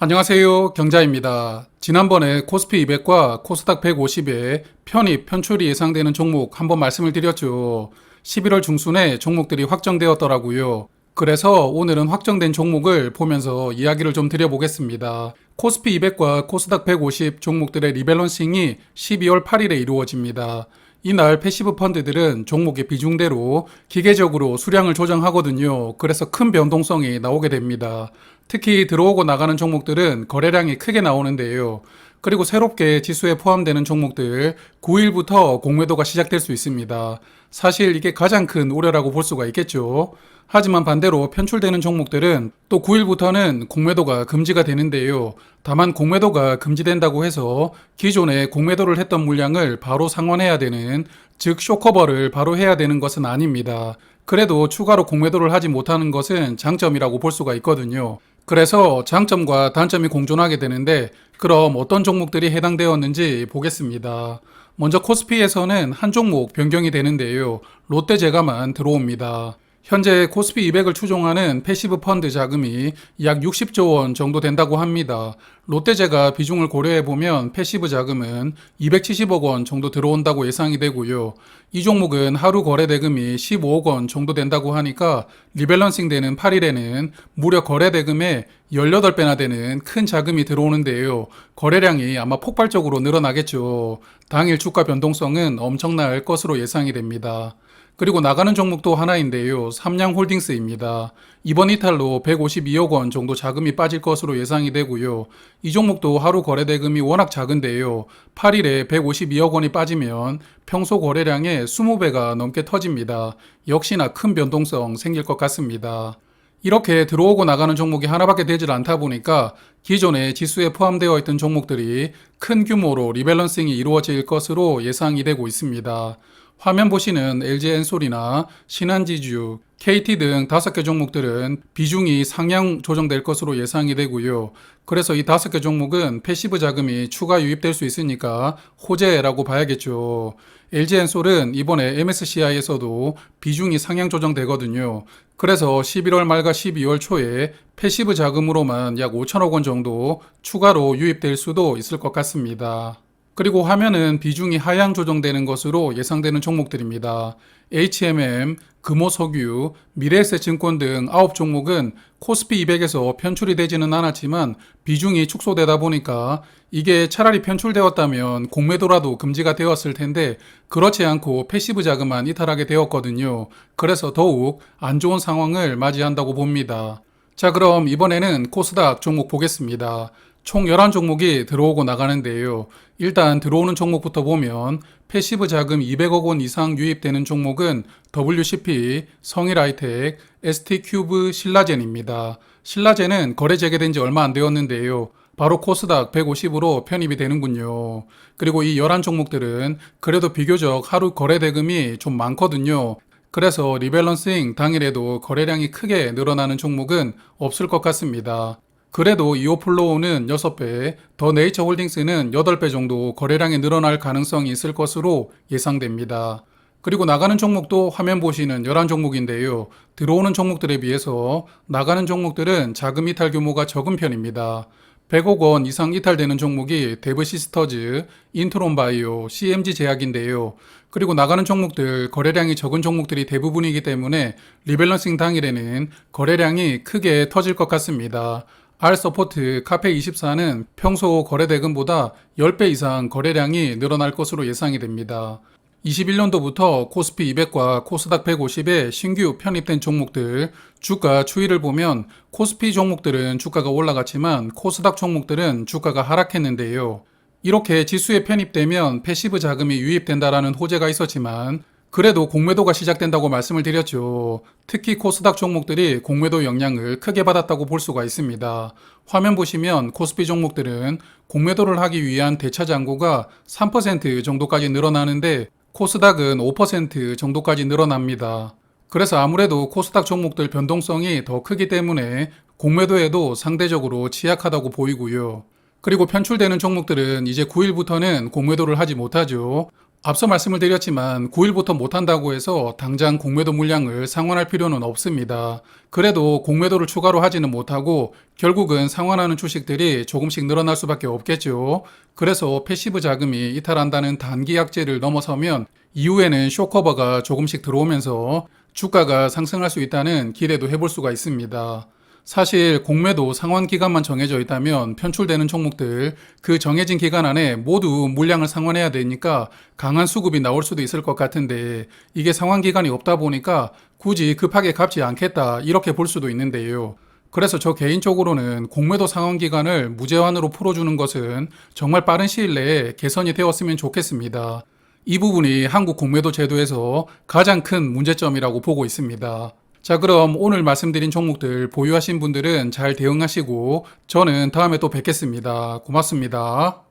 안녕하세요. 경자입니다. 지난번에 코스피 200과 코스닥 150의 편입, 편출이 예상되는 종목 한번 말씀을 드렸죠. 11월 중순에 종목들이 확정되었더라고요. 그래서 오늘은 확정된 종목을 보면서 이야기를 좀 드려보겠습니다. 코스피 200과 코스닥 150 종목들의 리밸런싱이 12월 8일에 이루어집니다. 이날 패시브 펀드들은 종목의 비중대로 기계적으로 수량을 조정하거든요. 그래서 큰 변동성이 나오게 됩니다. 특히 들어오고 나가는 종목들은 거래량이 크게 나오는데요. 그리고 새롭게 지수에 포함되는 종목들 9일부터 공매도가 시작될 수 있습니다. 사실 이게 가장 큰 우려라고 볼 수가 있겠죠. 하지만 반대로 편출되는 종목들은 또 9일부터는 공매도가 금지가 되는데요. 다만 공매도가 금지된다고 해서 기존에 공매도를 했던 물량을 바로 상환해야 되는, 즉 쇼커버를 바로 해야 되는 것은 아닙니다. 그래도 추가로 공매도를 하지 못하는 것은 장점이라고 볼 수가 있거든요. 그래서 장점과 단점이 공존하게 되는데, 그럼 어떤 종목들이 해당되었는지 보겠습니다. 먼저 코스피에서는 한 종목 변경이 되는데요. 롯데제과만 들어옵니다. 현재 코스피 200을 추종하는 패시브 펀드 자금이 약 60조 원 정도 된다고 합니다. 롯데제과 비중을 고려해보면 패시브 자금은 270억 원 정도 들어온다고 예상이 되고요. 이 종목은 하루 거래 대금이 15억 원 정도 된다고 하니까 리밸런싱 되는 8일에는 무려 거래 대금의 18배나 되는 큰 자금이 들어오는데요. 거래량이 아마 폭발적으로 늘어나겠죠. 당일 주가 변동성은 엄청날 것으로 예상이 됩니다. 그리고 나가는 종목도 하나인데요. 삼양홀딩스입니다. 이번 이탈로 152억 원 정도 자금이 빠질 것으로 예상이 되고요. 이 종목도 하루 거래 대금이 워낙 작은데요. 8일에 152억 원이 빠지면 평소 거래량의 20배가 넘게 터집니다. 역시나 큰 변동성 생길 것 같습니다. 이렇게 들어오고 나가는 종목이 하나밖에 되질 않다 보니까 기존에 지수에 포함되어 있던 종목들이 큰 규모로 리밸런싱이 이루어질 것으로 예상이 되고 있습니다. 화면 보시는 LG엔솔이나 신한지주, KT 등 5개 종목들은 비중이 상향 조정될 것으로 예상이 되고요. 그래서 이 5개 종목은 패시브 자금이 추가 유입될 수 있으니까 호재라고 봐야겠죠. LG엔솔은 이번에 MSCI에서도 비중이 상향 조정되거든요. 그래서 11월 말과 12월 초에 패시브 자금으로만 약 5천억 원 정도 추가로 유입될 수도 있을 것 같습니다. 그리고 화면은 비중이 하향 조정되는 것으로 예상되는 종목들입니다. HMM, 금호석유, 미래에셋증권 등 9종목은 코스피 200에서 편출이 되지는 않았지만 비중이 축소되다 보니까 이게 차라리 편출되었다면 공매도라도 금지가 되었을 텐데 그렇지 않고 패시브 자금만 이탈하게 되었거든요. 그래서 더욱 안 좋은 상황을 맞이한다고 봅니다. 자, 그럼 이번에는 코스닥 종목 보겠습니다. 총 11종목이 들어오고 나가는데요. 일단 들어오는 종목부터 보면 패시브 자금 200억 원 이상 유입되는 종목은 WCP, 성일하이텍, ST큐브, 신라젠입니다. 신라젠은 거래 재개된 지 얼마 안 되었는데요. 바로 코스닥 150으로 편입이 되는군요. 그리고 이 11종목들은 그래도 비교적 하루 거래 대금이 좀 많거든요. 그래서 리밸런싱 당일에도 거래량이 크게 늘어나는 종목은 없을 것 같습니다. 그래도 이오플로우는 6배, 더 네이처홀딩스는 8배 정도 거래량이 늘어날 가능성이 있을 것으로 예상됩니다. 그리고 나가는 종목도 화면 보시는 11종목인데요. 들어오는 종목들에 비해서 나가는 종목들은 자금 이탈 규모가 적은 편입니다. 100억 원 이상 이탈되는 종목이 데브시스터즈, 인트론바이오, CMG제약인데요. 그리고 나가는 종목들, 거래량이 적은 종목들이 대부분이기 때문에 리밸런싱 당일에는 거래량이 크게 터질 것 같습니다. R서포트, 카페24는 평소 거래 대금보다 10배 이상 거래량이 늘어날 것으로 예상이 됩니다. 21년도부터 코스피 200과 코스닥 150에 신규 편입된 종목들, 주가 추이를 보면 코스피 종목들은 주가가 올라갔지만 코스닥 종목들은 주가가 하락했는데요. 이렇게 지수에 편입되면 패시브 자금이 유입된다라는 호재가 있었지만 그래도 공매도가 시작된다고 말씀을 드렸죠. 특히 코스닥 종목들이 공매도 영향을 크게 받았다고 볼 수가 있습니다. 화면 보시면 코스피 종목들은 공매도를 하기 위한 대차 잔고가 3% 정도까지 늘어나는데 코스닥은 5% 정도까지 늘어납니다. 그래서 아무래도 코스닥 종목들 변동성이 더 크기 때문에 공매도에도 상대적으로 취약하다고 보이고요. 그리고 편출되는 종목들은 이제 9일부터는 공매도를 하지 못하죠. 앞서 말씀을 드렸지만 9일부터 못한다고 해서 당장 공매도 물량을 상환할 필요는 없습니다. 그래도 공매도를 추가로 하지는 못하고 결국은 상환하는 주식들이 조금씩 늘어날 수밖에 없겠죠. 그래서 패시브 자금이 이탈한다는 단기 약재를 넘어서면 이후에는 쇼커버가 조금씩 들어오면서 주가가 상승할 수 있다는 기대도 해볼 수가 있습니다. 사실 공매도 상환 기간만 정해져 있다면 편출되는 종목들 그 정해진 기간 안에 모두 물량을 상환해야 되니까 강한 수급이 나올 수도 있을 것 같은데 이게 상환 기간이 없다 보니까 굳이 급하게 갚지 않겠다 이렇게 볼 수도 있는데요. 그래서 저 개인적으로는 공매도 상환 기간을 무제한으로 풀어주는 것은 정말 빠른 시일 내에 개선이 되었으면 좋겠습니다. 이 부분이 한국 공매도 제도에서 가장 큰 문제점이라고 보고 있습니다. 자, 그럼 오늘 말씀드린 종목들 보유하신 분들은 잘 대응하시고 저는 다음에 또 뵙겠습니다. 고맙습니다.